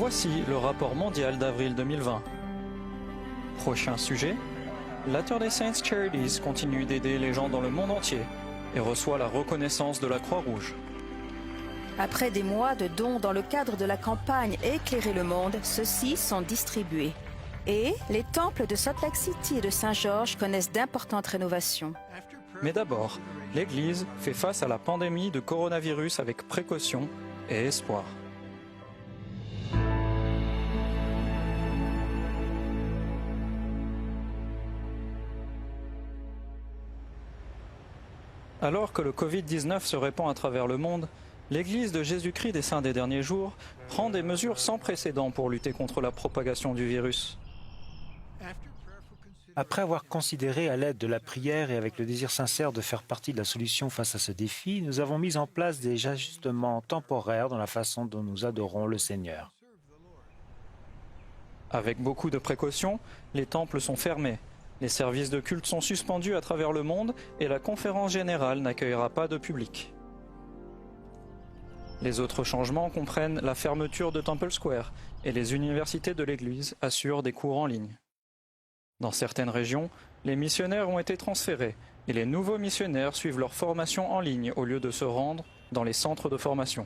Voici le rapport mondial d'avril 2020. Prochain sujet, Latter-day Saints Charities continue d'aider les gens dans le monde entier et reçoit la reconnaissance de la Croix-Rouge. Après des mois de dons dans le cadre de la campagne Éclairer le monde, ceux-ci sont distribués. Et les temples de Salt Lake City et de Saint-Georges connaissent d'importantes rénovations. Mais d'abord, l'Église fait face à la pandémie de coronavirus avec précaution et espoir. Alors que le Covid-19 se répand à travers le monde, l'Église de Jésus-Christ des Saints des Derniers Jours prend des mesures sans précédent pour lutter contre la propagation du virus. Après avoir considéré à l'aide de la prière et avec le désir sincère de faire partie de la solution face à ce défi, nous avons mis en place des ajustements temporaires dans la façon dont nous adorons le Seigneur. Avec beaucoup de précautions, les temples sont fermés, les services de culte sont suspendus à travers le monde et la conférence générale n'accueillera pas de public. Les autres changements comprennent la fermeture de Temple Square et les universités de l'Église assurent des cours en ligne. Dans certaines régions, les missionnaires ont été transférés et les nouveaux missionnaires suivent leur formation en ligne au lieu de se rendre dans les centres de formation.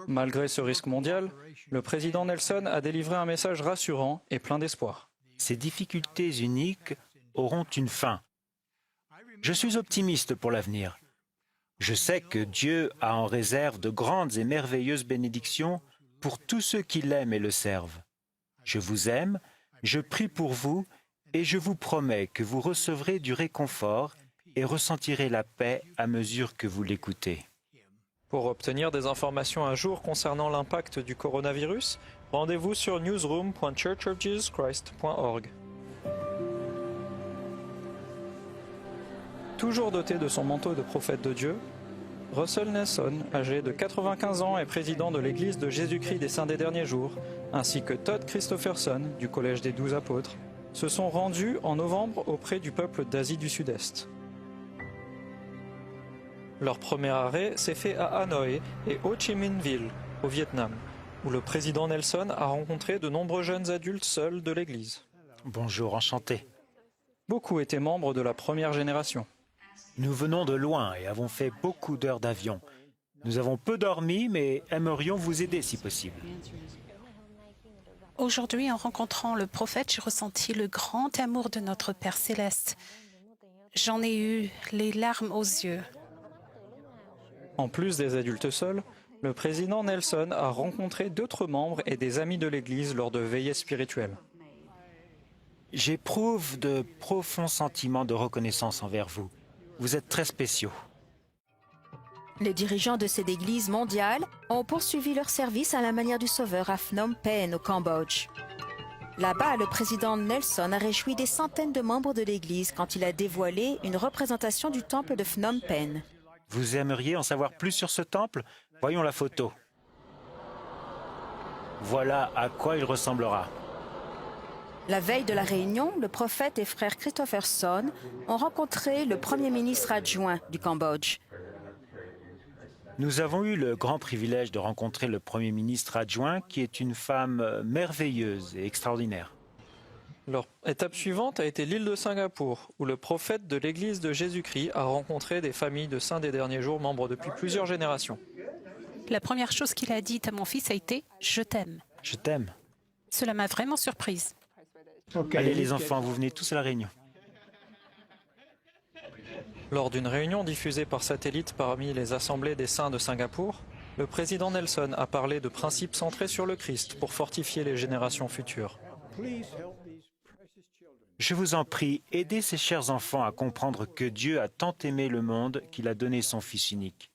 Malgré ce risque mondial, le président Nelson a délivré un message rassurant et plein d'espoir. Ces difficultés uniques auront une fin. Je suis optimiste pour l'avenir. Je sais que Dieu a en réserve de grandes et merveilleuses bénédictions pour tous ceux qui l'aiment et le servent. Je vous aime, je prie pour vous et je vous promets que vous recevrez du réconfort et ressentirez la paix à mesure que vous l'écoutez. Pour obtenir des informations à jour concernant l'impact du coronavirus, rendez-vous sur newsroom.churchofjesuschrist.org. Toujours doté de son manteau de prophète de Dieu, Russell Nelson, âgé de 95 ans et président de l'Église de Jésus-Christ des Saints des Derniers Jours, ainsi que Todd Christopherson du Collège des 12 Apôtres, se sont rendus en novembre auprès du peuple d'Asie du Sud-Est. Leur premier arrêt s'est fait à Hanoï et Ho Chi Minh Ville, au Vietnam, où le président Nelson a rencontré de nombreux jeunes adultes seuls de l'Église. Bonjour, enchanté. Beaucoup étaient membres de la première génération. Nous venons de loin et avons fait beaucoup d'heures d'avion. Nous avons peu dormi, mais aimerions vous aider si possible. Aujourd'hui, en rencontrant le prophète, j'ai ressenti le grand amour de notre Père céleste. J'en ai eu les larmes aux yeux. En plus des adultes seuls, le président Nelson a rencontré d'autres membres et des amis de l'Église lors de veillées spirituelles. J'éprouve de profonds sentiments de reconnaissance envers vous. Vous êtes très spéciaux. Les dirigeants de cette église mondiale ont poursuivi leur service à la manière du Sauveur à Phnom Penh, au Cambodge. Là-bas, le président Nelson a réjoui des centaines de membres de l'église quand il a dévoilé une représentation du temple de Phnom Penh. Vous aimeriez en savoir plus sur ce temple? Voyons la photo. Voilà à quoi il ressemblera. La veille de la réunion, le prophète et frère Christopherson ont rencontré le premier ministre adjoint du Cambodge. Nous avons eu le grand privilège de rencontrer le Premier ministre adjoint, qui est une femme merveilleuse et extraordinaire. Leur étape suivante a été l'île de Singapour, où le prophète de l'Église de Jésus-Christ a rencontré des familles de saints des derniers jours, membres depuis plusieurs générations. La première chose qu'il a dite à mon fils a été « Je t'aime ». Je t'aime. Cela m'a vraiment surprise. Allez les enfants, vous venez tous à la réunion. Lors d'une réunion diffusée par satellite parmi les assemblées des saints de Singapour, le président Nelson a parlé de principes centrés sur le Christ pour fortifier les générations futures. Je vous en prie, aidez ces chers enfants à comprendre que Dieu a tant aimé le monde qu'il a donné son Fils unique.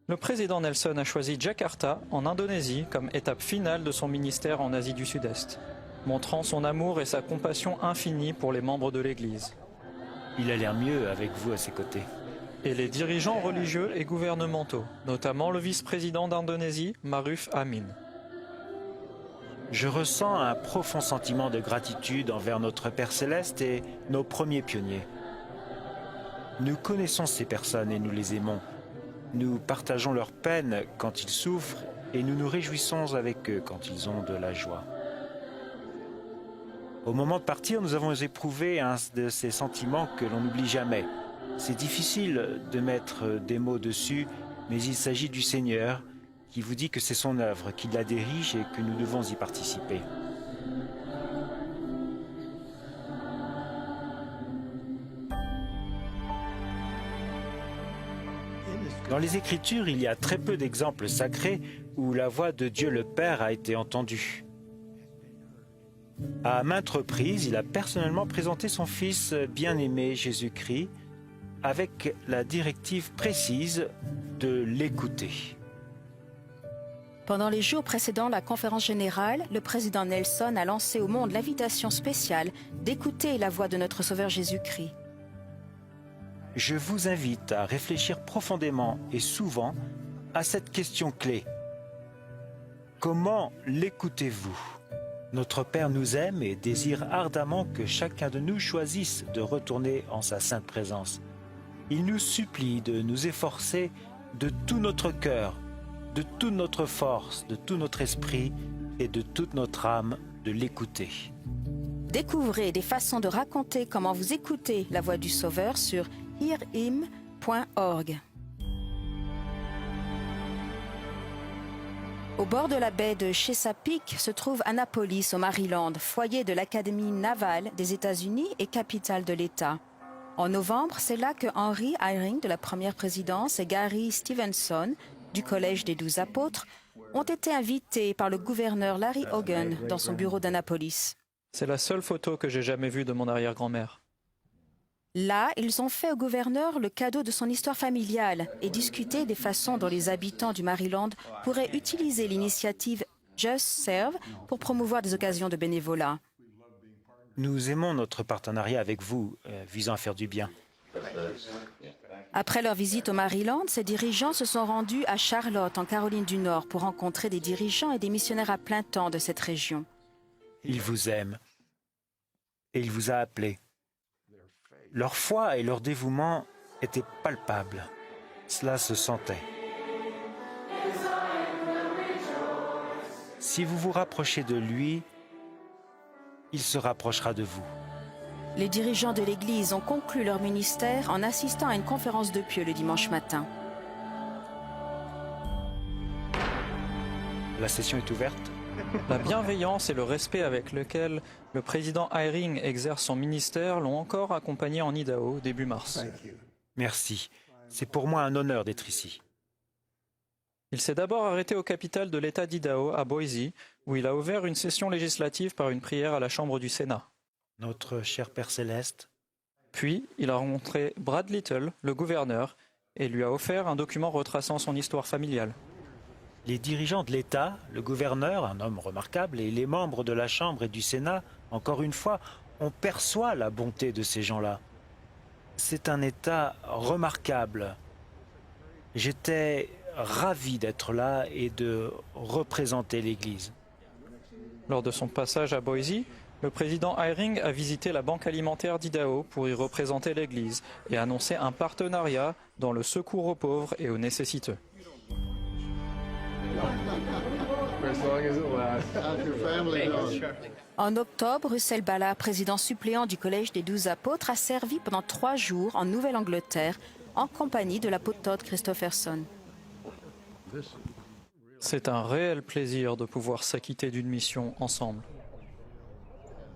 Le président Nelson a choisi Jakarta, en Indonésie, comme étape finale de son ministère en Asie du Sud-Est, montrant son amour et sa compassion infinie pour les membres de l'Église. Il a l'air mieux avec vous à ses côtés. Et les dirigeants religieux et gouvernementaux, notamment le vice-président d'Indonésie, Maruf Amin. Je ressens un profond sentiment de gratitude envers notre Père Céleste et nos premiers pionniers. Nous connaissons ces personnes et nous les aimons. Nous partageons leur peine quand ils souffrent et nous nous réjouissons avec eux quand ils ont de la joie. Au moment de partir, nous avons éprouvé un de ces sentiments que l'on n'oublie jamais. C'est difficile de mettre des mots dessus, mais il s'agit du Seigneur qui vous dit que c'est son œuvre, qu'il la dirige et que nous devons y participer. Dans les Écritures, il y a très peu d'exemples sacrés où la voix de Dieu le Père a été entendue. À maintes reprises, il a personnellement présenté son Fils bien-aimé Jésus-Christ avec la directive précise de l'écouter. Pendant les jours précédant la conférence générale, le président Nelson a lancé au monde l'invitation spéciale d'écouter la voix de notre Sauveur Jésus-Christ. Je vous invite à réfléchir profondément et souvent à cette question clé. Comment l'écoutez-vous ? Notre Père nous aime et désire ardemment que chacun de nous choisisse de retourner en sa sainte présence. Il nous supplie de nous efforcer de tout notre cœur, de toute notre force, de tout notre esprit et de toute notre âme de l'écouter. Découvrez des façons de raconter comment vous écoutez la voix du Sauveur sur hearhim.org. Au bord de la baie de Chesapeake se trouve Annapolis au Maryland, foyer de l'Académie navale des États-Unis et capitale de l'État. En novembre, c'est là que Henry Eyring de la première présidence et Gary Stevenson du Collège des 12 apôtres ont été invités par le gouverneur Larry Hogan dans son bureau d'Annapolis. C'est la seule photo que j'ai jamais vue de mon arrière-grand-mère. Là, ils ont fait au gouverneur le cadeau de son histoire familiale et discuté des façons dont les habitants du Maryland pourraient utiliser l'initiative Just Serve pour promouvoir des occasions de bénévolat. Nous aimons notre partenariat avec vous, visant à faire du bien. Après leur visite au Maryland, ces dirigeants se sont rendus à Charlotte, en Caroline du Nord, pour rencontrer des dirigeants et des missionnaires à plein temps de cette région. Il vous aime et il vous a appelé. Leur foi et leur dévouement étaient palpables. Cela se sentait. Si vous vous rapprochez de lui, il se rapprochera de vous. Les dirigeants de l'Église ont conclu leur ministère en assistant à une conférence de pieux le dimanche matin. La session est ouverte. La bienveillance et le respect avec lequel le président Eyring exerce son ministère l'ont encore accompagné en Idaho début mars. Merci. C'est pour moi un honneur d'être ici. Il s'est d'abord arrêté au capital de l'État d'Idaho, à Boise, où il a ouvert une session législative par une prière à la Chambre du Sénat. Notre cher Père Céleste. Puis, il a rencontré Brad Little, le gouverneur, et lui a offert un document retraçant son histoire familiale. Les dirigeants de l'État, le gouverneur, un homme remarquable, et les membres de la Chambre et du Sénat, encore une fois, on perçoit la bonté de ces gens-là. C'est un État remarquable. J'étais ravi d'être là et de représenter l'Église. Lors de son passage à Boise, le président Eyring a visité la Banque alimentaire d'Idaho pour y représenter l'Église et annoncer un partenariat dans le secours aux pauvres et aux nécessiteux. En octobre, Russell Ballard, président suppléant du Collège des 12 apôtres, a servi pendant 3 jours en Nouvelle-Angleterre en compagnie de l'apôtre Todd Christopherson. C'est un réel plaisir de pouvoir s'acquitter d'une mission ensemble.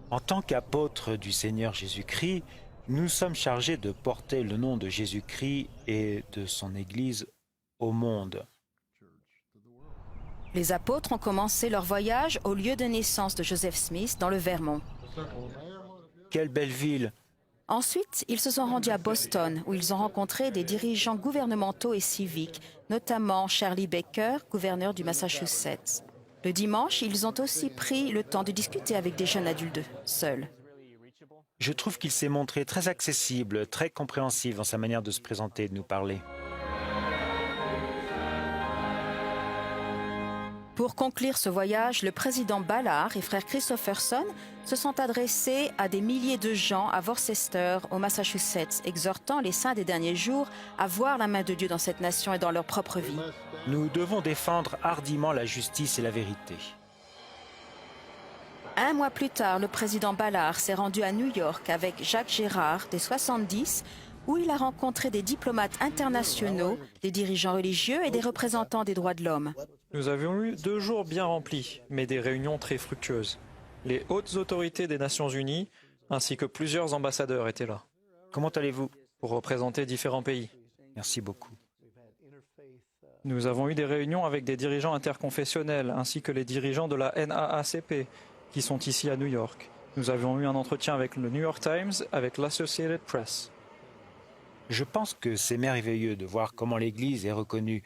En tant qu'apôtres du Seigneur Jésus-Christ, nous sommes chargés de porter le nom de Jésus-Christ et de son Église au monde. Les apôtres ont commencé leur voyage au lieu de naissance de Joseph Smith dans le Vermont. Quelle belle ville! Ensuite, ils se sont rendus à Boston, où ils ont rencontré des dirigeants gouvernementaux et civiques, notamment Charlie Baker, gouverneur du Massachusetts. Le dimanche, ils ont aussi pris le temps de discuter avec des jeunes adultes seuls. Je trouve qu'il s'est montré très accessible, très compréhensif dans sa manière de se présenter et de nous parler. Pour conclure ce voyage, le président Ballard et frère Christopherson se sont adressés à des milliers de gens à Worcester, au Massachusetts, exhortant les saints des derniers jours à voir la main de Dieu dans cette nation et dans leur propre vie. Nous devons défendre hardiment la justice et la vérité. Un mois plus tard, le président Ballard s'est rendu à New York avec Jacques Gérard, des 70, où il a rencontré des diplomates internationaux, des dirigeants religieux et des représentants des droits de l'homme. Nous avions eu 2 jours bien remplis, mais des réunions très fructueuses. Les hautes autorités des Nations Unies, ainsi que plusieurs ambassadeurs étaient là, Comment allez-vous? pour représenter différents pays. Merci beaucoup. Nous avons eu des réunions avec des dirigeants interconfessionnels, ainsi que les dirigeants de la NAACP, qui sont ici à New York. Nous avions eu un entretien avec le New York Times, avec l'Associated Press. Je pense que c'est merveilleux de voir comment l'Église est reconnue,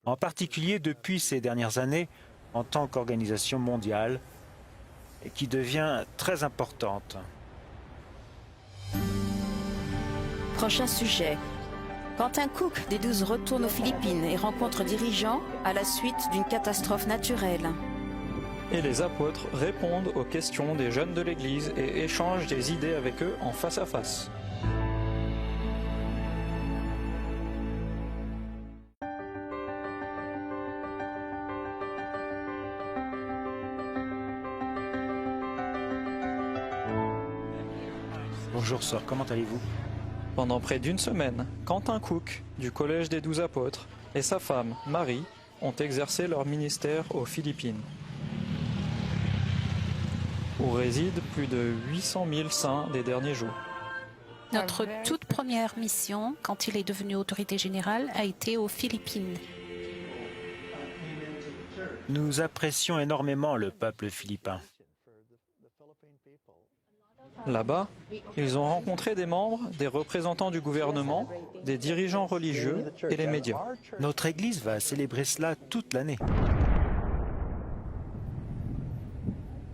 en particulier depuis ces dernières années, en tant qu'organisation mondiale, et qui devient très importante. Prochain sujet. Quentin Cook des 12 retourne aux Philippines et rencontre dirigeants à la suite d'une catastrophe naturelle. Et les apôtres répondent aux questions des jeunes de l'Église et échangent des idées avec eux en face à face. Bonjour sœur, comment allez-vous? Pendant près d'1 semaine, Quentin Cook, du Collège des 12 apôtres, et sa femme, Marie, ont exercé leur ministère aux Philippines, où résident plus de 800 000 saints des derniers jours. Notre toute première mission, quand il est devenu autorité générale, a été aux Philippines. Nous apprécions énormément le peuple philippin. Là-bas, ils ont rencontré des membres, des représentants du gouvernement, des dirigeants religieux et les médias. Notre Église va célébrer cela toute l'année.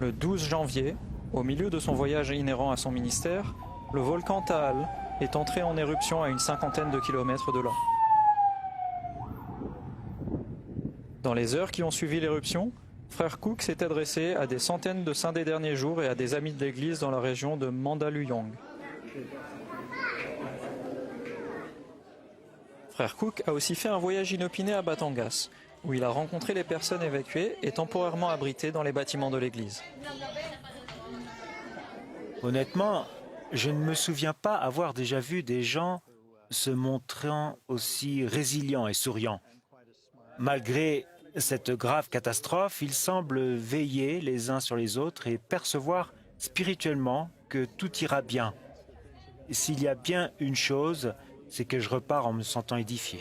Le 12 janvier, au milieu de son voyage inhérent à son ministère, le volcan Taal est entré en éruption à une 50aine de kilomètres de là. Dans les heures qui ont suivi l'éruption, Frère Cook s'est adressé à des centaines de saints des derniers jours et à des amis de l'Église dans la région de Mandaluyong. Frère Cook a aussi fait un voyage inopiné à Batangas, où il a rencontré les personnes évacuées et temporairement abritées dans les bâtiments de l'Église. Honnêtement, je ne me souviens pas avoir déjà vu des gens se montrant aussi résilients et souriants. Malgré cette grave catastrophe, ils semblent veiller les uns sur les autres et percevoir spirituellement que tout ira bien. S'il y a bien une chose, c'est que je repars en me sentant édifié.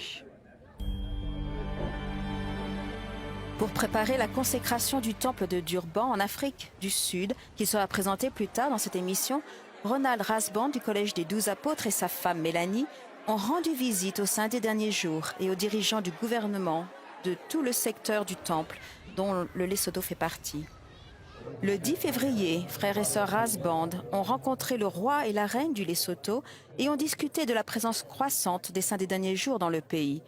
Pour préparer la consécration du temple de Durban en Afrique du Sud, qui sera présenté plus tard dans cette émission, Ronald Rasband du Collège des 12 apôtres et sa femme Mélanie ont rendu visite aux saints des derniers jours et aux dirigeants du gouvernement de tout le secteur du temple, dont le Lesotho fait partie. Le 10 février, frères et sœurs Rasband ont rencontré le roi et la reine du Lesotho et ont discuté de la présence croissante des saints des derniers jours dans le pays.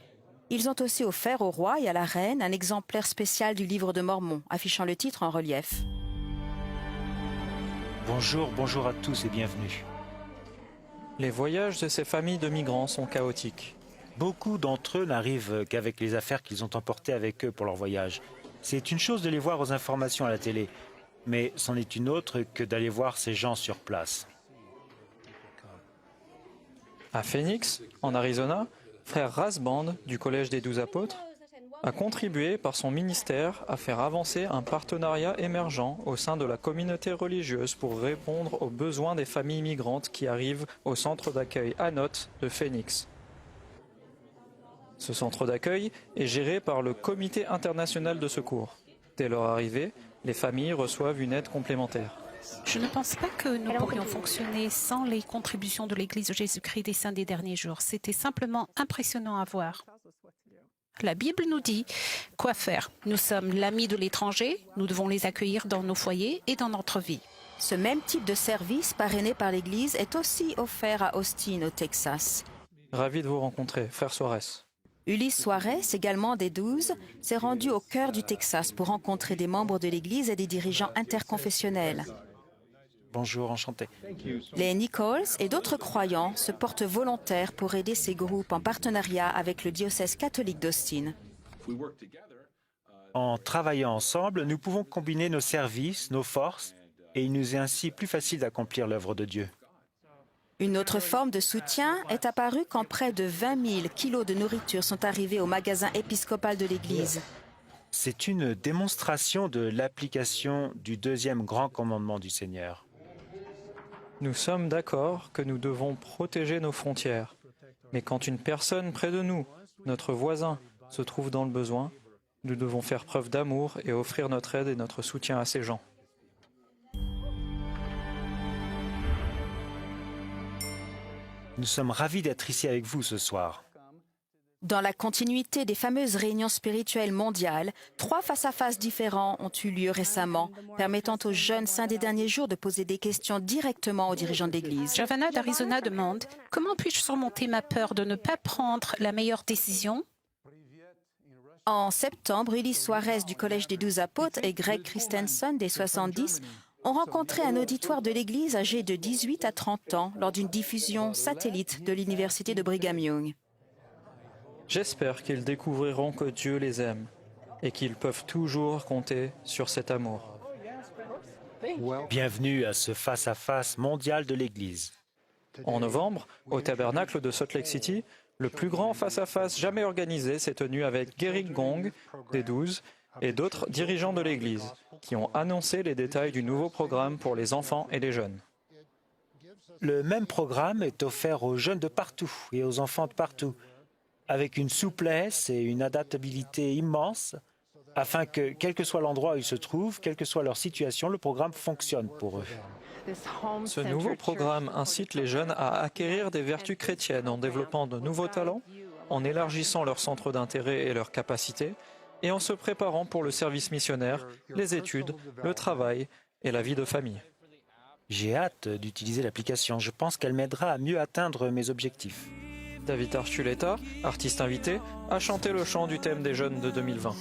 Ils ont aussi offert au roi et à la reine un exemplaire spécial du livre de Mormon, affichant le titre en relief. Bonjour à tous et bienvenue. Les voyages de ces familles de migrants sont chaotiques. Beaucoup d'entre eux n'arrivent qu'avec les affaires qu'ils ont emportées avec eux pour leur voyage. C'est une chose de les voir aux informations à la télé, mais c'en est une autre que d'aller voir ces gens sur place. À Phoenix, en Arizona, frère Rasband du Collège des 12 apôtres a contribué par son ministère à faire avancer un partenariat émergent au sein de la communauté religieuse pour répondre aux besoins des familles migrantes qui arrivent au centre d'accueil Anot de Phoenix. Ce centre d'accueil est géré par le Comité international de secours. Dès leur arrivée, les familles reçoivent une aide complémentaire. Je ne pense pas que nous pourrions fonctionner sans les contributions de l'Église de Jésus-Christ des Saints des derniers jours. C'était simplement impressionnant à voir. La Bible nous dit quoi faire. Nous sommes l'ami de l'étranger, nous devons les accueillir dans nos foyers et dans notre vie. Ce même type de service parrainé par l'Église est aussi offert à Austin, au Texas. Ravi de vous rencontrer, frère Suarez. Ulysse Suarez, également des 12, s'est rendu au cœur du Texas pour rencontrer des membres de l'Église et des dirigeants interconfessionnels. Bonjour, enchanté. Les Nichols et d'autres croyants se portent volontaires pour aider ces groupes en partenariat avec le diocèse catholique d'Austin. En travaillant ensemble, nous pouvons combiner nos services, nos forces, et il nous est ainsi plus facile d'accomplir l'œuvre de Dieu. Une autre forme de soutien est apparue quand près de 20 000 kilos de nourriture sont arrivés au magasin épiscopal de l'Église. C'est une démonstration de l'application du deuxième grand commandement du Seigneur. Nous sommes d'accord que nous devons protéger nos frontières. Mais quand une personne près de nous, notre voisin, se trouve dans le besoin, nous devons faire preuve d'amour et offrir notre aide et notre soutien à ces gens. Nous sommes ravis d'être ici avec vous ce soir. Dans la continuité des fameuses réunions spirituelles mondiales, 3 face-à-face différents ont eu lieu récemment, permettant aux jeunes saints des derniers jours de poser des questions directement aux dirigeants de l'Église. Giovanna d'Arizona demande « Comment puis-je surmonter ma peur de ne pas prendre la meilleure décision ?» En septembre, Ulysse Suarez du Collège des 12 apôtres et Greg Christensen des 70 ont rencontré un auditoire de l'Église âgé de 18 à 30 ans lors d'une diffusion satellite de l'Université de Brigham Young. J'espère qu'ils découvriront que Dieu les aime et qu'ils peuvent toujours compter sur cet amour. Bienvenue à ce face-à-face mondial de l'Église. En novembre, au tabernacle de Salt Lake City, le plus grand face-à-face jamais organisé s'est tenu avec Gary Gong, des 12, et d'autres dirigeants de l'Église, qui ont annoncé les détails du nouveau programme pour les enfants et les jeunes. Le même programme est offert aux jeunes de partout et aux enfants de partout, avec une souplesse et une adaptabilité immense, afin que, quel que soit l'endroit où ils se trouvent, quelle que soit leur situation, le programme fonctionne pour eux. Ce nouveau programme incite les jeunes à acquérir des vertus chrétiennes en développant de nouveaux talents, en élargissant leurs centres d'intérêt et leurs capacités, et en se préparant pour le service missionnaire, les études, le travail et la vie de famille. J'ai hâte d'utiliser l'application. Je pense qu'elle m'aidera à mieux atteindre mes objectifs. David Archuleta, artiste invité, a chanté le chant du thème des jeunes de 2020.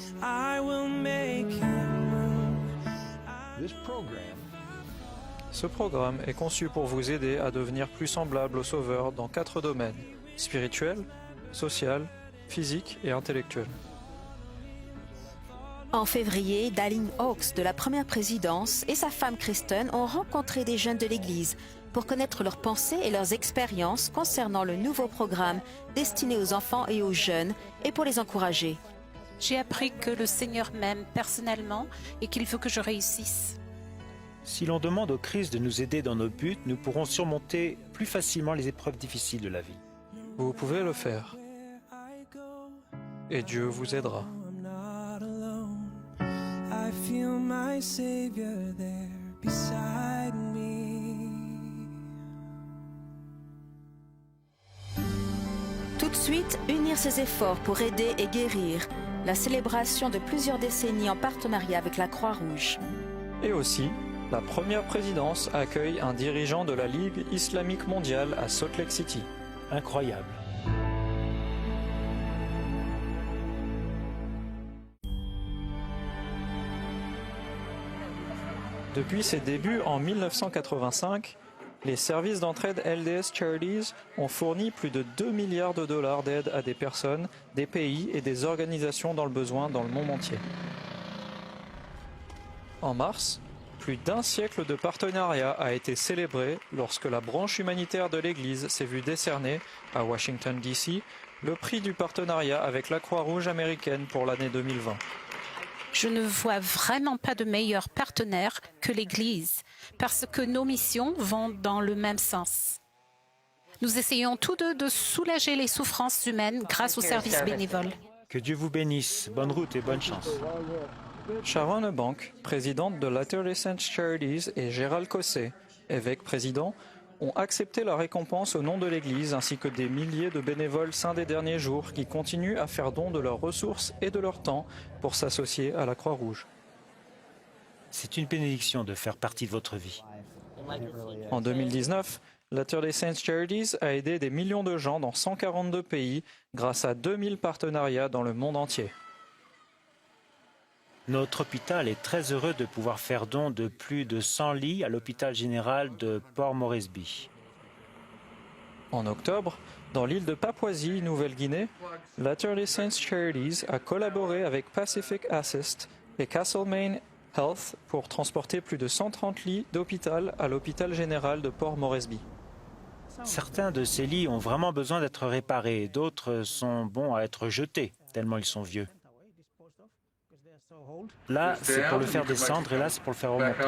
Ce programme est conçu pour vous aider à devenir plus semblable au Sauveur dans 4 domaines: spirituel, social, physique et intellectuel. En février, Dallin Oaks de la première présidence et sa femme Kristen ont rencontré des jeunes de l'Église pour connaître leurs pensées et leurs expériences concernant le nouveau programme destiné aux enfants et aux jeunes et pour les encourager. J'ai appris que le Seigneur m'aime personnellement et qu'il veut que je réussisse. Si l'on demande au Christ de nous aider dans nos buts, nous pourrons surmonter plus facilement les épreuves difficiles de la vie. Vous pouvez le faire. Et Dieu vous aidera. Tout de suite, unir ses efforts pour aider et guérir. La célébration de plusieurs décennies en partenariat avec la Croix-Rouge. Et aussi, la première présidence accueille un dirigeant de la Ligue islamique mondiale à Salt Lake City. Incroyable. Depuis ses débuts en 1985, les services d'entraide LDS Charities ont fourni plus de 2 milliards de dollars d'aide à des personnes, des pays et des organisations dans le besoin dans le monde entier. En mars, plus d'1 siècle de partenariat a été célébré lorsque la branche humanitaire de l'Église s'est vue décerner, à Washington DC, le prix du partenariat avec la Croix-Rouge américaine pour l'année 2020. Je ne vois vraiment pas de meilleur partenaire que l'Église, parce que nos missions vont dans le même sens. Nous essayons tous deux de soulager les souffrances humaines grâce aux services bénévoles. Que Dieu vous bénisse. Bonne route et bonne chance. Sharon Bank, présidente de Latter-day Saints Charities, et Gérald Cosset, évêque-président, ont accepté la récompense au nom de l'Église ainsi que des milliers de bénévoles saints des derniers jours qui continuent à faire don de leurs ressources et de leur temps pour s'associer à la Croix-Rouge. C'est une bénédiction de faire partie de votre vie. En 2019, Latter-day Saints Charities a aidé des millions de gens dans 142 pays grâce à 2000 partenariats dans le monde entier. Notre hôpital est très heureux de pouvoir faire don de plus de 100 lits à l'hôpital général de Port Moresby. En octobre, dans l'île de Papouasie, Nouvelle-Guinée, Latter-day Saints Charities a collaboré avec Pacific Assist et Castlemaine Health pour transporter plus de 130 lits d'hôpital à l'hôpital général de Port Moresby. Certains de ces lits ont vraiment besoin d'être réparés, d'autres sont bons à être jetés, tellement ils sont vieux. Là, c'est pour le faire descendre et là, c'est pour le faire remonter.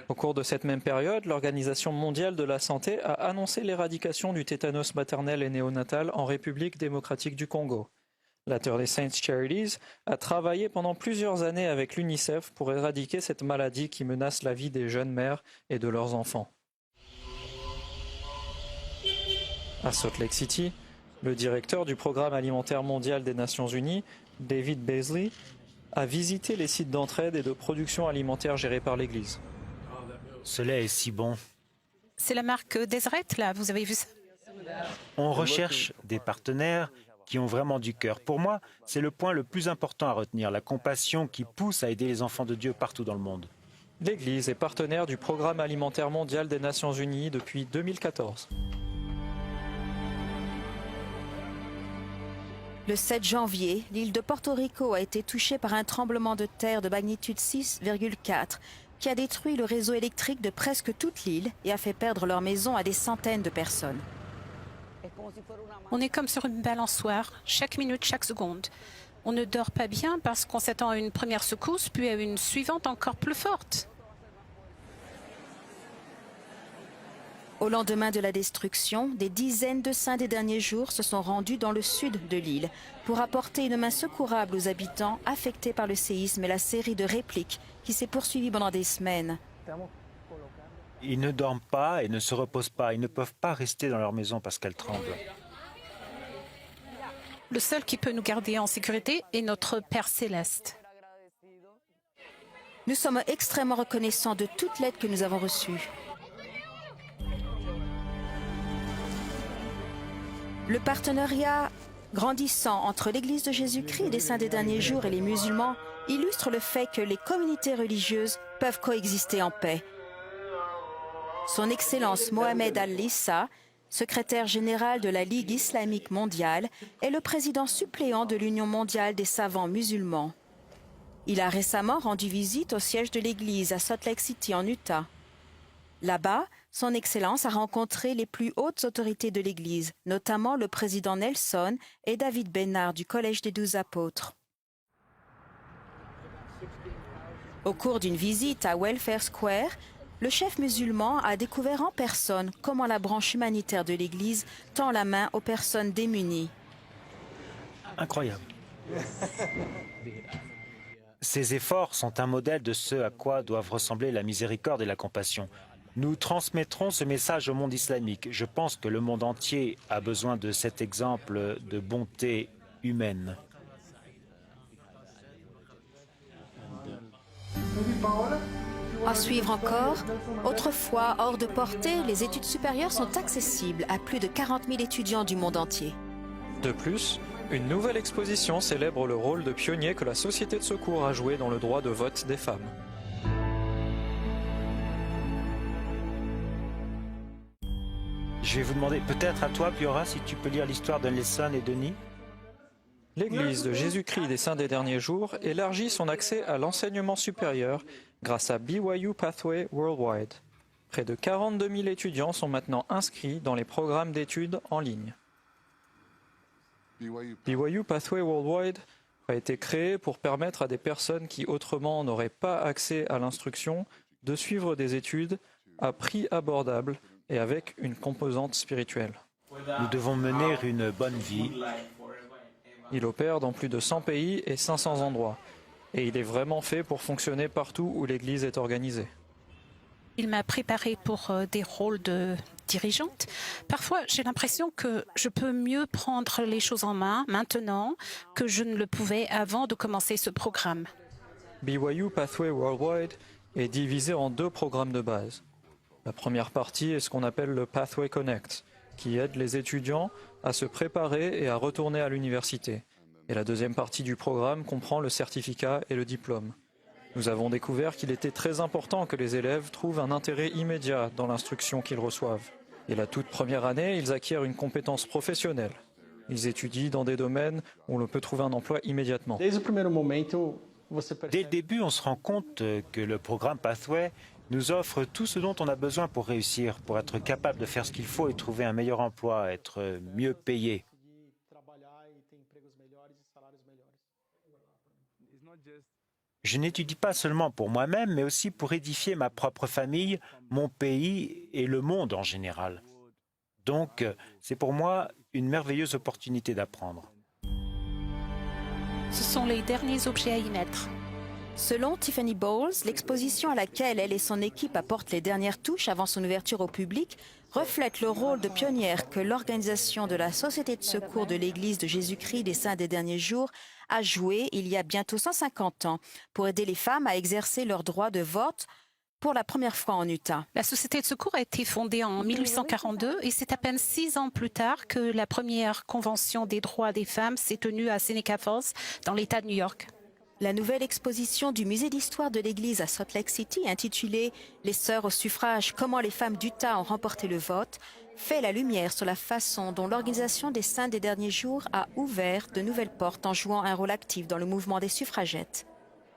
Au cours de cette même période, l'Organisation mondiale de la santé a annoncé l'éradication du tétanos maternel et néonatal en République démocratique du Congo. Latter-day Saints Charities a travaillé pendant plusieurs années avec l'UNICEF pour éradiquer cette maladie qui menace la vie des jeunes mères et de leurs enfants. À Salt Lake City, le directeur du Programme alimentaire mondial des Nations Unies, David Beasley, a visité les sites d'entraide et de production alimentaire gérés par l'Église. Ce lait est si bon. C'est la marque Deseret, là, vous avez vu ça? On recherche des partenaires qui ont vraiment du cœur. Pour moi, c'est le point le plus important à retenir, la compassion qui pousse à aider les enfants de Dieu partout dans le monde. L'Église est partenaire du Programme alimentaire mondial des Nations Unies depuis 2014. Le 7 janvier, l'île de Porto Rico a été touchée par un tremblement de terre de magnitude 6,4 qui a détruit le réseau électrique de presque toute l'île et a fait perdre leur maison à des centaines de personnes. On est comme sur une balançoire, chaque minute, chaque seconde. On ne dort pas bien parce qu'on s'attend à une première secousse, puis à une suivante encore plus forte. Au lendemain de la destruction, des dizaines de saints des derniers jours se sont rendus dans le sud de l'île pour apporter une main secourable aux habitants affectés par le séisme et la série de répliques qui s'est poursuivie pendant des semaines. Ils ne dorment pas et ne se reposent pas. Ils ne peuvent pas rester dans leur maison parce qu'elle tremble. Le seul qui peut nous garder en sécurité est notre Père céleste. Nous sommes extrêmement reconnaissants de toute l'aide que nous avons reçue. Le partenariat grandissant entre l'Église de Jésus-Christ des Saints des Derniers Jours et les musulmans illustre le fait que les communautés religieuses peuvent coexister en paix. Son Excellence Mohamed Al-Issa, secrétaire général de la Ligue islamique mondiale, est le président suppléant de l'Union mondiale des savants musulmans. Il a récemment rendu visite au siège de l'Église à Salt Lake City en Utah. Là-bas, Son Excellence a rencontré les plus hautes autorités de l'Église, notamment le président Nelson et David Bernard du Collège des 12 apôtres. Au cours d'une visite à Welfare Square, le chef musulman a découvert en personne comment la branche humanitaire de l'Église tend la main aux personnes démunies. Incroyable. Ces efforts sont un modèle de ce à quoi doivent ressembler la miséricorde et la compassion. Nous transmettrons ce message au monde islamique. Je pense que le monde entier a besoin de cet exemple de bonté humaine. À suivre encore, autrefois hors de portée, les études supérieures sont accessibles à plus de 40 000 étudiants du monde entier. De plus, une nouvelle exposition célèbre le rôle de pionnier que la Société de secours a joué dans le droit de vote des femmes. Je vais vous demander, peut-être à toi, Piora, si tu peux lire l'histoire de Nelson et Denis. L'Église de Jésus-Christ des Saints des Derniers Jours élargit son accès à l'enseignement supérieur grâce à BYU Pathway Worldwide. Près de 42 000 étudiants sont maintenant inscrits dans les programmes d'études en ligne. BYU Pathway Worldwide a été créé pour permettre à des personnes qui autrement n'auraient pas accès à l'instruction de suivre des études à prix abordable et avec une composante spirituelle. Nous devons mener une bonne vie. Il opère dans plus de 100 pays et 500 endroits. Et il est vraiment fait pour fonctionner partout où l'Église est organisée. Il m'a préparé pour des rôles de dirigeante. Parfois, j'ai l'impression que je peux mieux prendre les choses en main maintenant que je ne le pouvais avant de commencer ce programme. BYU Pathway Worldwide est divisé en deux programmes de base. La première partie est ce qu'on appelle le Pathway Connect, qui aide les étudiants à se préparer et à retourner à l'université. Et la deuxième partie du programme comprend le certificat et le diplôme. Nous avons découvert qu'il était très important que les élèves trouvent un intérêt immédiat dans l'instruction qu'ils reçoivent. Et la toute première année, ils acquièrent une compétence professionnelle. Ils étudient dans des domaines où l'on peut trouver un emploi immédiatement. Dès le début, on se rend compte que le programme Pathway nous offre tout ce dont on a besoin pour réussir, pour être capable de faire ce qu'il faut et trouver un meilleur emploi, être mieux payé. Je n'étudie pas seulement pour moi-même, mais aussi pour édifier ma propre famille, mon pays et le monde en général. Donc, c'est pour moi une merveilleuse opportunité d'apprendre. Ce sont les derniers objets à y mettre. Selon Tiffany Bowles, l'exposition à laquelle elle et son équipe apportent les dernières touches avant son ouverture au public reflète le rôle de pionnière que l'organisation de la Société de secours de l'Église de Jésus-Christ des Saints des Derniers Jours a joué il y a bientôt 150 ans pour aider les femmes à exercer leur droit de vote pour la première fois en Utah. La Société de secours a été fondée en 1842 et c'est à peine 6 ans plus tard que la première convention des droits des femmes s'est tenue à Seneca Falls, dans l'État de New York. La nouvelle exposition du Musée d'histoire de l'Église à Salt Lake City, intitulée « Les sœurs au suffrage, comment les femmes d'Utah ont remporté le vote », fait la lumière sur la façon dont l'Organisation des Saints des Derniers Jours a ouvert de nouvelles portes en jouant un rôle actif dans le mouvement des suffragettes.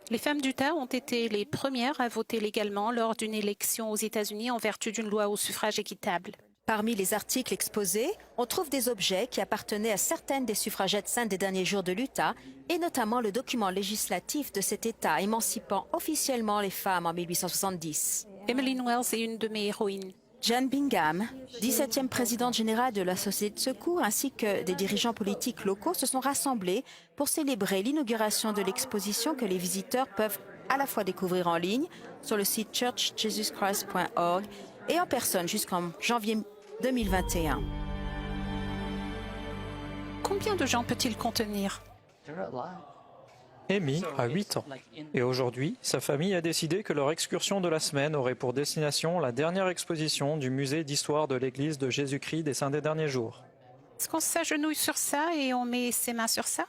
Les femmes d'Utah ont été les premières à voter légalement lors d'une élection aux États-Unis en vertu d'une loi au suffrage équitable. Parmi les articles exposés, on trouve des objets qui appartenaient à certaines des suffragettes saintes des derniers jours de l'Utah, et notamment le document législatif de cet État émancipant officiellement les femmes en 1870. Emmeline Wells est une de mes héroïnes. Jane Bingham, 17e présidente générale de la Société de secours, ainsi que des dirigeants politiques locaux se sont rassemblés pour célébrer l'inauguration de l'exposition que les visiteurs peuvent à la fois découvrir en ligne sur le site churchjesuschrist.org et en personne jusqu'en janvier 2021. Combien de gens peut-il contenir? Amy a 8 ans et aujourd'hui, sa famille a décidé que leur excursion de la semaine aurait pour destination la dernière exposition du musée d'histoire de l'Église de Jésus-Christ des Saints des Derniers Jours. Est-ce qu'on s'agenouille sur ça et on met ses mains sur ça?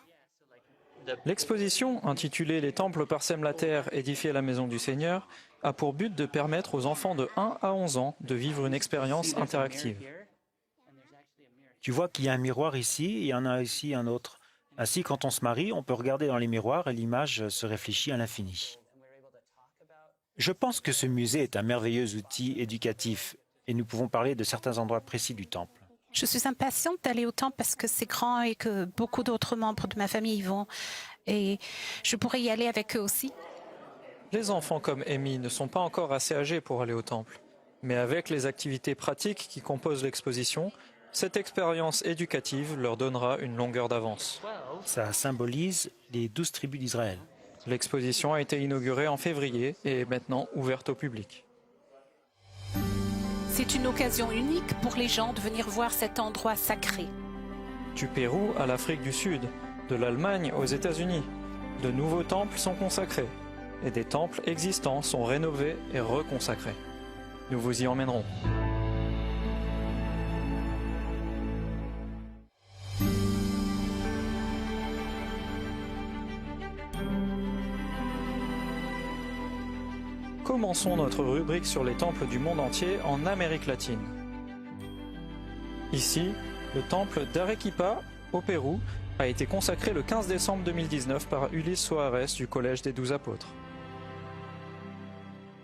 L'exposition, intitulée « Les temples parsèment la terre, édifier la maison du Seigneur », a pour but de permettre aux enfants de 1 à 11 ans de vivre une expérience interactive. Tu vois qu'il y a un miroir ici et il y en a ici un autre. Ainsi, quand on se marie, on peut regarder dans les miroirs et l'image se réfléchit à l'infini. Je pense que ce musée est un merveilleux outil éducatif et nous pouvons parler de certains endroits précis du temple. Je suis impatiente d'aller au temple parce que c'est grand et que beaucoup d'autres membres de ma famille y vont. Et je pourrais y aller avec eux aussi. Les enfants comme Amy ne sont pas encore assez âgés pour aller au temple. Mais avec les activités pratiques qui composent l'exposition, cette expérience éducative leur donnera une longueur d'avance. Ça symbolise les 12 tribus d'Israël. L'exposition a été inaugurée en février et est maintenant ouverte au public. C'est une occasion unique pour les gens de venir voir cet endroit sacré. Du Pérou à l'Afrique du Sud, de l'Allemagne aux États-Unis, de nouveaux temples sont consacrés et des temples existants sont rénovés et reconsacrés. Nous vous y emmènerons. Commençons notre rubrique sur les temples du monde entier en Amérique latine. Ici, le temple d'Arequipa, au Pérou, a été consacré le 15 décembre 2019 par Ulysse Soares du Collège des 12 Apôtres.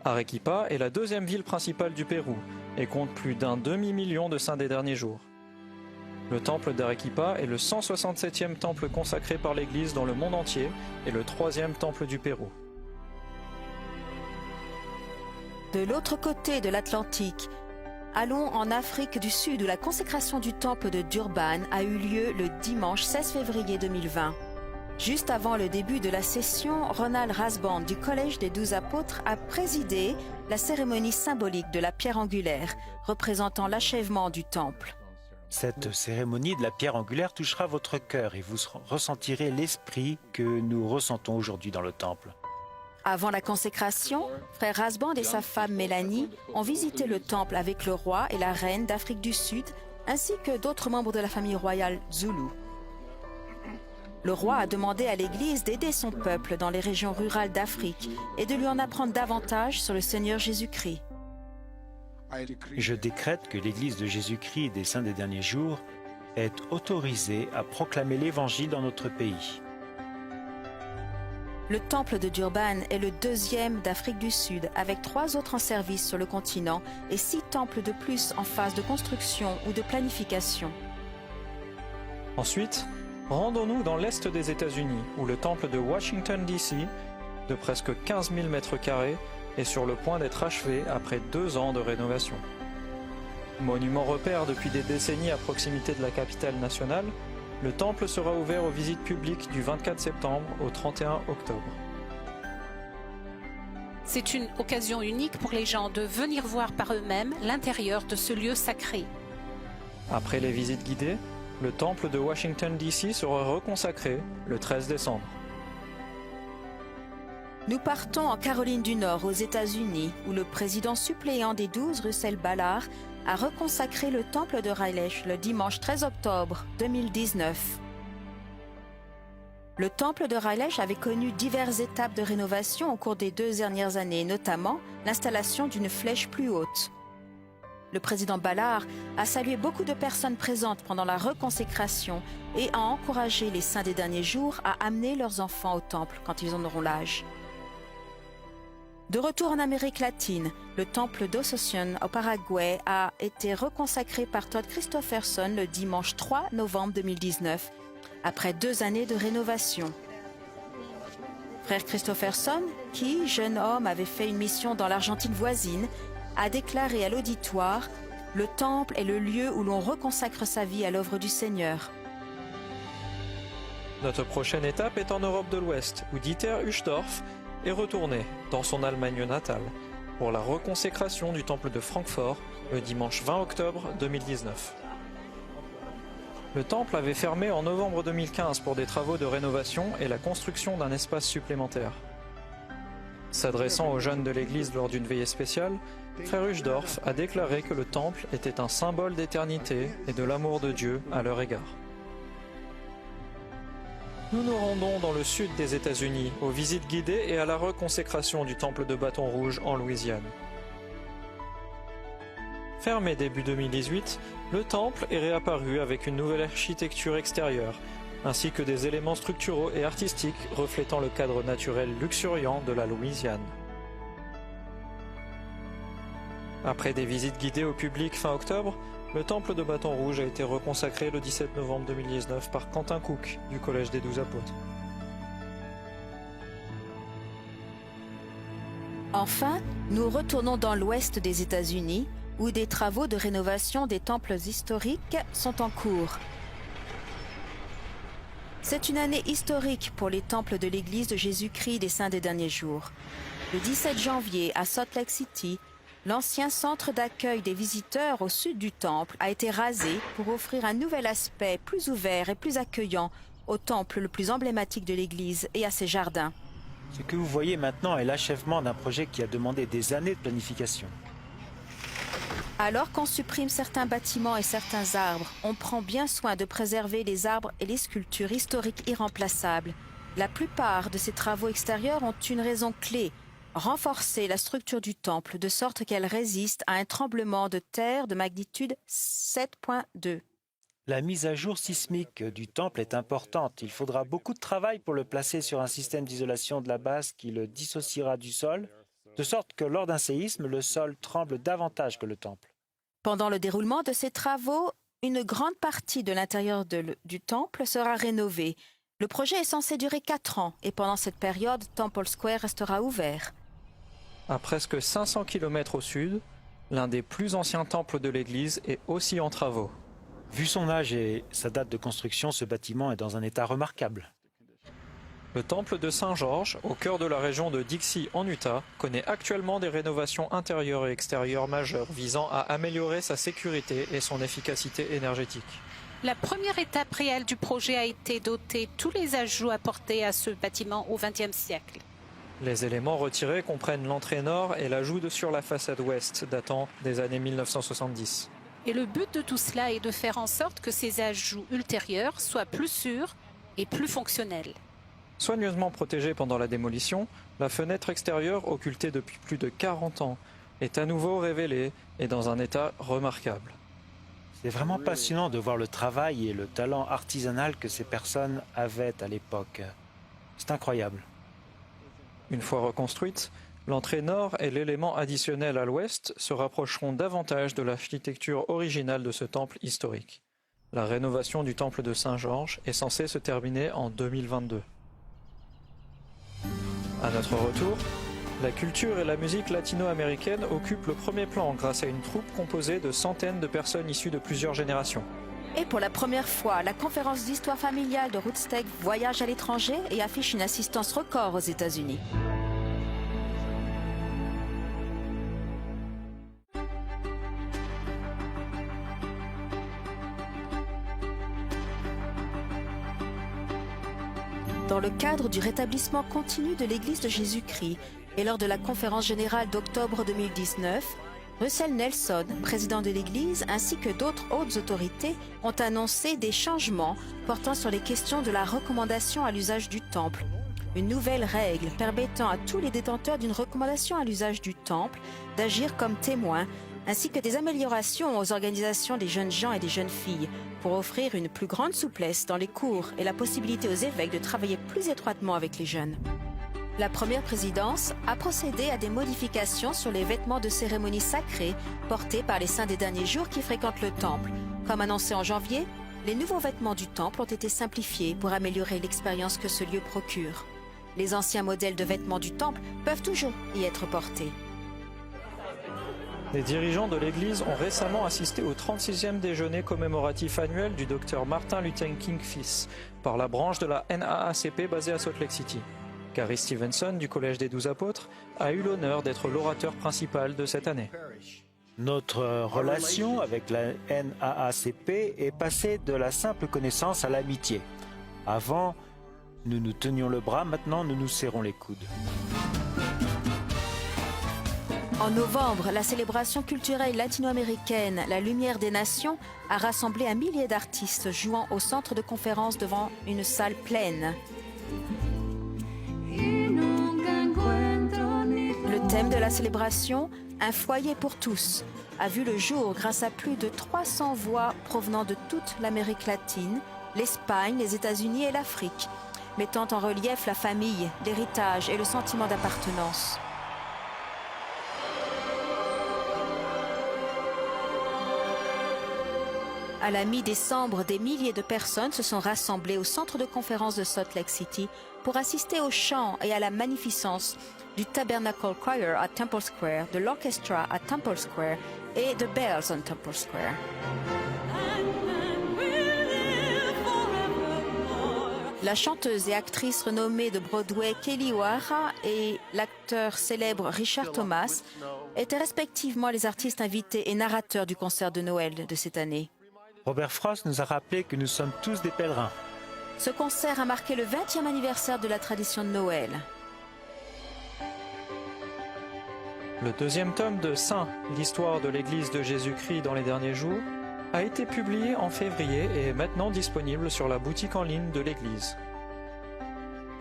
Arequipa est la deuxième ville principale du Pérou et compte plus d'un demi-million de saints des derniers jours. Le temple d'Arequipa est le 167e temple consacré par l'Église dans le monde entier et le 3e temple du Pérou. De l'autre côté de l'Atlantique, allons en Afrique du Sud où la consécration du temple de Durban a eu lieu le dimanche 16 février 2020. Juste avant le début de la session, Ronald Rasband du Collège des 12 Apôtres a présidé la cérémonie symbolique de la pierre angulaire, représentant l'achèvement du temple. Cette cérémonie de la pierre angulaire touchera votre cœur et vous ressentirez l'esprit que nous ressentons aujourd'hui dans le temple. Avant la consécration, frère Rasband et sa femme Mélanie ont visité le temple avec le roi et la reine d'Afrique du Sud, ainsi que d'autres membres de la famille royale Zoulou. Le roi a demandé à l'Église d'aider son peuple dans les régions rurales d'Afrique et de lui en apprendre davantage sur le Seigneur Jésus-Christ. Je décrète que l'Église de Jésus-Christ des Saints des Derniers Jours est autorisée à proclamer l'Évangile dans notre pays. Le temple de Durban est le deuxième d'Afrique du Sud, avec 3 autres en service sur le continent et 6 temples de plus en phase de construction ou de planification. Ensuite, rendons-nous dans l'est des États-Unis, où le temple de Washington, D.C., de presque 15 000 m², est sur le point d'être achevé après 2 ans de rénovation. Monument repère depuis des décennies à proximité de la capitale nationale, le temple sera ouvert aux visites publiques du 24 septembre au 31 octobre. C'est une occasion unique pour les gens de venir voir par eux-mêmes l'intérieur de ce lieu sacré. Après les visites guidées, le temple de Washington, D.C. sera reconsacré le 13 décembre. Nous partons en Caroline du Nord, aux États-Unis, où le président suppléant des 12, Russell Ballard, a reconsacré le temple de Raleigh le dimanche 13 octobre 2019. Le temple de Raleigh avait connu diverses étapes de rénovation au cours des 2 dernières années, notamment l'installation d'une flèche plus haute. Le président Ballard a salué beaucoup de personnes présentes pendant la reconsécration et a encouragé les saints des derniers jours à amener leurs enfants au temple quand ils en auront l'âge. De retour en Amérique latine, le temple d'Asunción au Paraguay a été reconsacré par Todd Christofferson le dimanche 3 novembre 2019, après 2 années de rénovation. Frère Christofferson, qui, jeune homme, avait fait une mission dans l'Argentine voisine, a déclaré à l'auditoire « Le temple est le lieu où l'on reconsacre sa vie à l'œuvre du Seigneur ». Notre prochaine étape est en Europe de l'Ouest, où Dieter Uchtdorf est retourné dans son Allemagne natale pour la reconsécration du temple de Francfort le dimanche 20 octobre 2019. Le temple avait fermé en novembre 2015 pour des travaux de rénovation et la construction d'un espace supplémentaire. S'adressant aux jeunes de l'église lors d'une veillée spéciale, frère Uchtdorf a déclaré que le temple était un symbole d'éternité et de l'amour de Dieu à leur égard. Nous nous rendons dans le sud des États-Unis, aux visites guidées et à la reconsécration du temple de Bâton Rouge en Louisiane. Fermé début 2018, le temple est réapparu avec une nouvelle architecture extérieure, ainsi que des éléments structuraux et artistiques reflétant le cadre naturel luxuriant de la Louisiane. Après des visites guidées au public fin octobre, le temple de Bâton Rouge a été reconsacré le 17 novembre 2019 par Quentin Cook du Collège des 12 Apôtres. Enfin, nous retournons dans l'ouest des États-Unis, où des travaux de rénovation des temples historiques sont en cours. C'est une année historique pour les temples de l'Église de Jésus-Christ des Saints des Derniers Jours. Le 17 janvier, à Salt Lake City, l'ancien centre d'accueil des visiteurs au sud du temple a été rasé pour offrir un nouvel aspect plus ouvert et plus accueillant au temple le plus emblématique de l'Église et à ses jardins. Ce que vous voyez maintenant est l'achèvement d'un projet qui a demandé des années de planification. Alors qu'on supprime certains bâtiments et certains arbres, on prend bien soin de préserver les arbres et les sculptures historiques irremplaçables. La plupart de ces travaux extérieurs ont une raison clé: renforcer la structure du temple de sorte qu'elle résiste à un tremblement de terre de magnitude 7.2. La mise à jour sismique du temple est importante. Il faudra beaucoup de travail pour le placer sur un système d'isolation de la base qui le dissociera du sol, de sorte que lors d'un séisme, le sol tremble davantage que le temple. Pendant le déroulement de ces travaux, une grande partie de l'intérieur du temple sera rénovée. Le projet est censé durer 4 ans et pendant cette période, Temple Square restera ouvert. À presque 500 km au sud, l'un des plus anciens temples de l'église est aussi en travaux. Vu son âge et sa date de construction, ce bâtiment est dans un état remarquable. Le temple de Saint-Georges, au cœur de la région de Dixie en Utah, connaît actuellement des rénovations intérieures et extérieures majeures visant à améliorer sa sécurité et son efficacité énergétique. La première étape réelle du projet a été d'ôter tous les ajouts apportés à ce bâtiment au XXe siècle. Les éléments retirés comprennent l'entrée nord et l'ajout sur la façade ouest, datant des années 1970. Et le but de tout cela est de faire en sorte que ces ajouts ultérieurs soient plus sûrs et plus fonctionnels. Soigneusement protégée pendant la démolition, la fenêtre extérieure, occultée depuis plus de 40 ans, est à nouveau révélée et dans un état remarquable. C'est vraiment passionnant de voir le travail et le talent artisanal que ces personnes avaient à l'époque. C'est incroyable. Une fois reconstruite, l'entrée nord et l'élément additionnel à l'ouest se rapprocheront davantage de l'architecture originale de ce temple historique. La rénovation du temple de Saint-Georges est censée se terminer en 2022. À notre retour, la culture et la musique latino-américaine occupent le premier plan grâce à une troupe composée de centaines de personnes issues de plusieurs générations. Et pour la première fois, la conférence d'histoire familiale de Rootstech voyage à l'étranger et affiche une assistance record aux États-Unis. Dans le cadre du rétablissement continu de l'Église de Jésus-Christ et lors de la conférence générale d'octobre 2019, Russell Nelson, président de l'Église, ainsi que d'autres hautes autorités ont annoncé des changements portant sur les questions de la recommandation à l'usage du temple. Une nouvelle règle permettant à tous les détenteurs d'une recommandation à l'usage du temple d'agir comme témoins, ainsi que des améliorations aux organisations des jeunes gens et des jeunes filles pour offrir une plus grande souplesse dans les cours et la possibilité aux évêques de travailler plus étroitement avec les jeunes. La première présidence a procédé à des modifications sur les vêtements de cérémonie sacrés portés par les saints des derniers jours qui fréquentent le temple. Comme annoncé en janvier, les nouveaux vêtements du temple ont été simplifiés pour améliorer l'expérience que ce lieu procure. Les anciens modèles de vêtements du temple peuvent toujours y être portés. Les dirigeants de l'Église ont récemment assisté au 36e déjeuner commémoratif annuel du Dr Martin Luther King fils par la branche de la NAACP basée à Salt Lake City. Gary Stevenson du Collège des 12 Apôtres a eu l'honneur d'être l'orateur principal de cette année. Notre relation avec la NAACP est passée de la simple connaissance à l'amitié. Avant, nous nous tenions le bras, maintenant nous nous serrons les coudes. En novembre, la célébration culturelle latino-américaine La Lumière des Nations a rassemblé un millier d'artistes jouant au centre de conférence devant une salle pleine. Le thème de la célébration, Un foyer pour tous, a vu le jour grâce à plus de 300 voix provenant de toute l'Amérique latine, l'Espagne, les États-Unis et l'Afrique, mettant en relief la famille, l'héritage et le sentiment d'appartenance. À la mi-décembre, des milliers de personnes se sont rassemblées au centre de conférence de Salt Lake City pour assister au chant et à la magnificence du Tabernacle Choir à Temple Square, de l'Orchestra à Temple Square et de Bells on Temple Square. La chanteuse et actrice renommée de Broadway Kelly O'Hara et l'acteur célèbre Richard Thomas étaient respectivement les artistes invités et narrateurs du concert de Noël de cette année. Robert Frost nous a rappelé que nous sommes tous des pèlerins. Ce concert a marqué le 20e anniversaire de la tradition de Noël. Le deuxième tome de Saint, l'histoire de l'Église de Jésus-Christ dans les derniers jours, a été publié en février et est maintenant disponible sur la boutique en ligne de l'Église.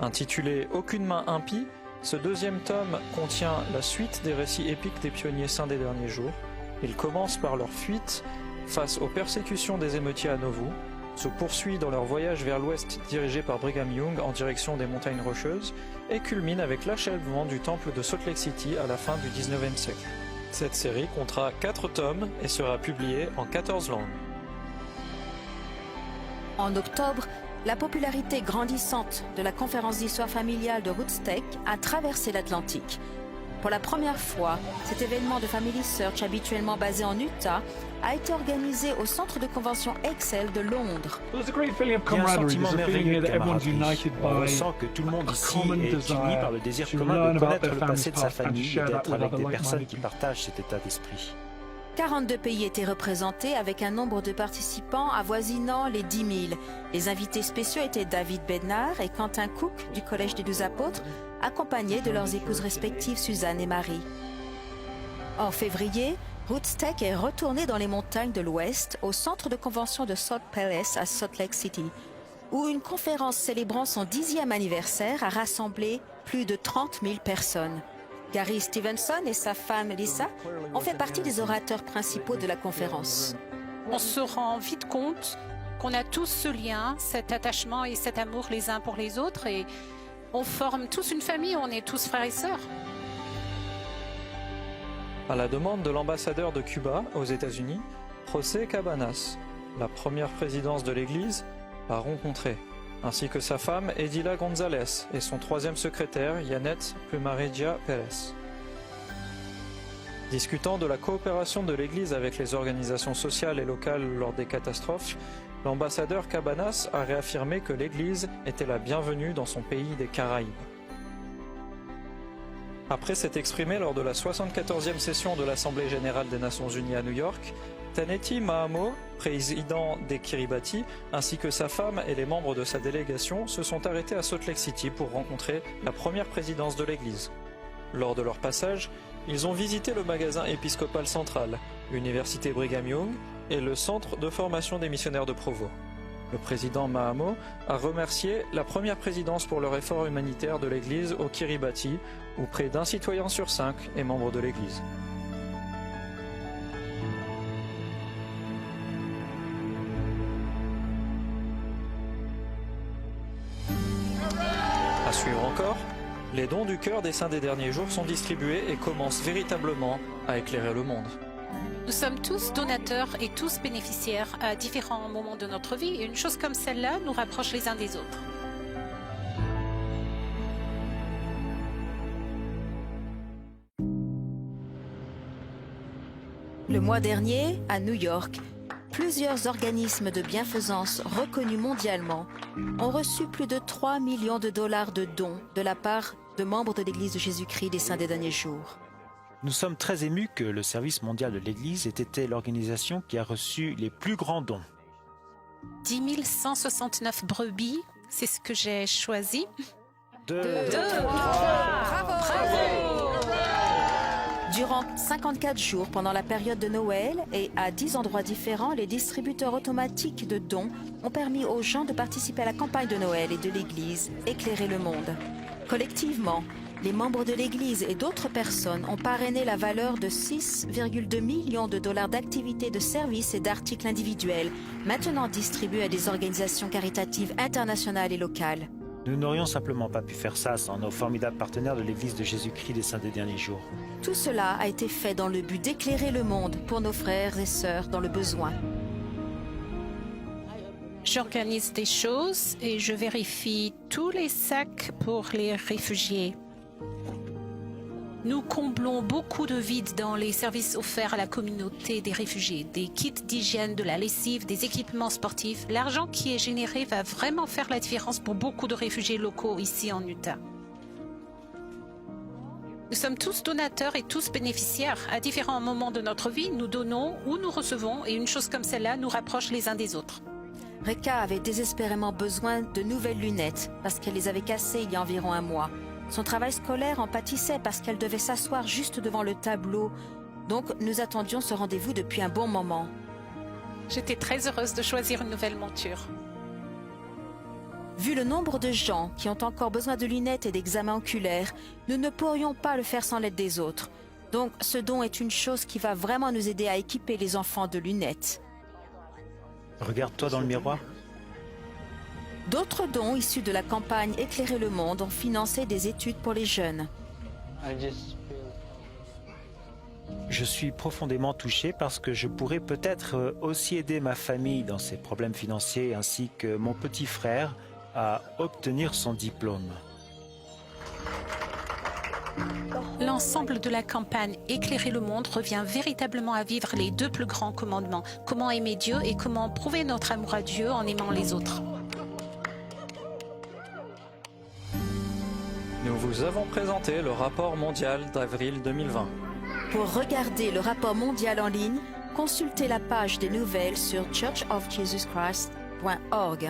Intitulé « Aucune main impie », ce deuxième tome contient la suite des récits épiques des pionniers saints des derniers jours. Il commence par leur fuite face aux persécutions des émeutiers à Nauvoo, se poursuit dans leur voyage vers l'ouest dirigé par Brigham Young en direction des montagnes Rocheuses et culmine avec l'achèvement du temple de Salt Lake City à la fin du 19e siècle. Cette série comptera 4 tomes et sera publiée en 14 langues. En octobre, la popularité grandissante de la conférence d'histoire familiale de Rootstech a traversé l'Atlantique. Pour la première fois, cet événement de Family Search habituellement basé en Utah a été organisé au centre de convention Excel de Londres. Il y a un sentiment merveilleux de camaraderie. On ressent que tout le monde ici est uni par le désir commun de connaître le passé de sa famille et d'être avec des personnes qui partagent cet état d'esprit. 42 pays étaient représentés avec un nombre de participants avoisinant les 10 000. Les invités spéciaux étaient David Bednar et Quentin Cook du Collège des 12 Apôtres, accompagnés de leurs épouses respectives Suzanne et Marie. En février, Woodstock est retourné dans les montagnes de l'Ouest au centre de convention de Salt Palace à Salt Lake City, où une conférence célébrant son 10e anniversaire a rassemblé plus de 30 000 personnes. Gary Stevenson et sa femme Lisa ont fait partie des orateurs principaux de la conférence. On se rend vite compte qu'on a tous ce lien, cet attachement et cet amour les uns pour les autres et on forme tous une famille, on est tous frères et sœurs. À la demande de l'ambassadeur de Cuba aux États-Unis, José Cabanas, la première présidence de l'Église, l'a rencontré, ainsi que sa femme Edila González et son troisième secrétaire Yanet Plumaredia Pérez. Discutant de la coopération de l'Église avec les organisations sociales et locales lors des catastrophes, l'ambassadeur Cabanas a réaffirmé que l'Église était la bienvenue dans son pays des Caraïbes. Après s'être exprimé lors de la 74e session de l'Assemblée générale des Nations unies à New York, Taneti Mahamo, président des Kiribati, ainsi que sa femme et les membres de sa délégation se sont arrêtés à Salt Lake City pour rencontrer la première présidence de l'Église. Lors de leur passage, ils ont visité le magasin épiscopal central, l'université Brigham Young et le centre de formation des missionnaires de Provo. Le président Mahamo a remercié la première présidence pour leur effort humanitaire de l'Église au Kiribati, où près d'1 citoyen sur 5 est membre de l'Église. À suivre encore, les dons du cœur des saints des derniers jours sont distribués et commencent véritablement à éclairer le monde. Nous sommes tous donateurs et tous bénéficiaires à différents moments de notre vie et une chose comme celle-là nous rapproche les uns des autres. Le mois dernier, à New York, plusieurs organismes de bienfaisance reconnus mondialement ont reçu plus de 3 millions de dollars de dons de la part de membres de l'Église de Jésus-Christ des Saints des Derniers Jours. Nous sommes très émus que le Service mondial de l'Église ait été l'organisation qui a reçu les plus grands dons. 10 169 brebis, c'est ce que j'ai choisi. Durant 54 jours pendant la période de Noël et à 10 endroits différents, les distributeurs automatiques de dons ont permis aux gens de participer à la campagne de Noël et de l'Église Éclairer le monde. Collectivement, les membres de l'Église et d'autres personnes ont parrainé la valeur de 6,2 millions de dollars d'activités de services et d'articles individuels, maintenant distribués à des organisations caritatives internationales et locales. Nous n'aurions simplement pas pu faire ça sans nos formidables partenaires de l'Église de Jésus-Christ des Saints des Derniers Jours. Tout cela a été fait dans le but d'éclairer le monde pour nos frères et sœurs dans le besoin. J'organise des choses et je vérifie tous les sacs pour les réfugiés. Nous comblons beaucoup de vides dans les services offerts à la communauté des réfugiés, des kits d'hygiène, de la lessive, des équipements sportifs. L'argent qui est généré va vraiment faire la différence pour beaucoup de réfugiés locaux ici en Utah. Nous sommes tous donateurs et tous bénéficiaires. À différents moments de notre vie, nous donnons ou nous recevons et une chose comme celle-là nous rapproche les uns des autres. Reka avait désespérément besoin de nouvelles lunettes parce qu'elle les avait cassées il y a environ un mois. Son travail scolaire en pâtissait parce qu'elle devait s'asseoir juste devant le tableau. Donc, nous attendions ce rendez-vous depuis un bon moment. J'étais très heureuse de choisir une nouvelle monture. Vu le nombre de gens qui ont encore besoin de lunettes et d'examens oculaires, nous ne pourrions pas le faire sans l'aide des autres. Donc, ce don est une chose qui va vraiment nous aider à équiper les enfants de lunettes. Regarde-toi dans le miroir. D'autres dons issus de la campagne Éclairer le monde ont financé des études pour les jeunes. Je suis profondément touché parce que je pourrais peut-être aussi aider ma famille dans ses problèmes financiers ainsi que mon petit frère à obtenir son diplôme. L'ensemble de la campagne Éclairer le monde revient véritablement à vivre les deux plus grands commandements. Comment aimer Dieu et comment prouver notre amour à Dieu en aimant les autres. Nous vous avons présenté le rapport mondial d'avril 2020. Pour regarder le rapport mondial en ligne, consultez la page des nouvelles sur churchofjesuschrist.org.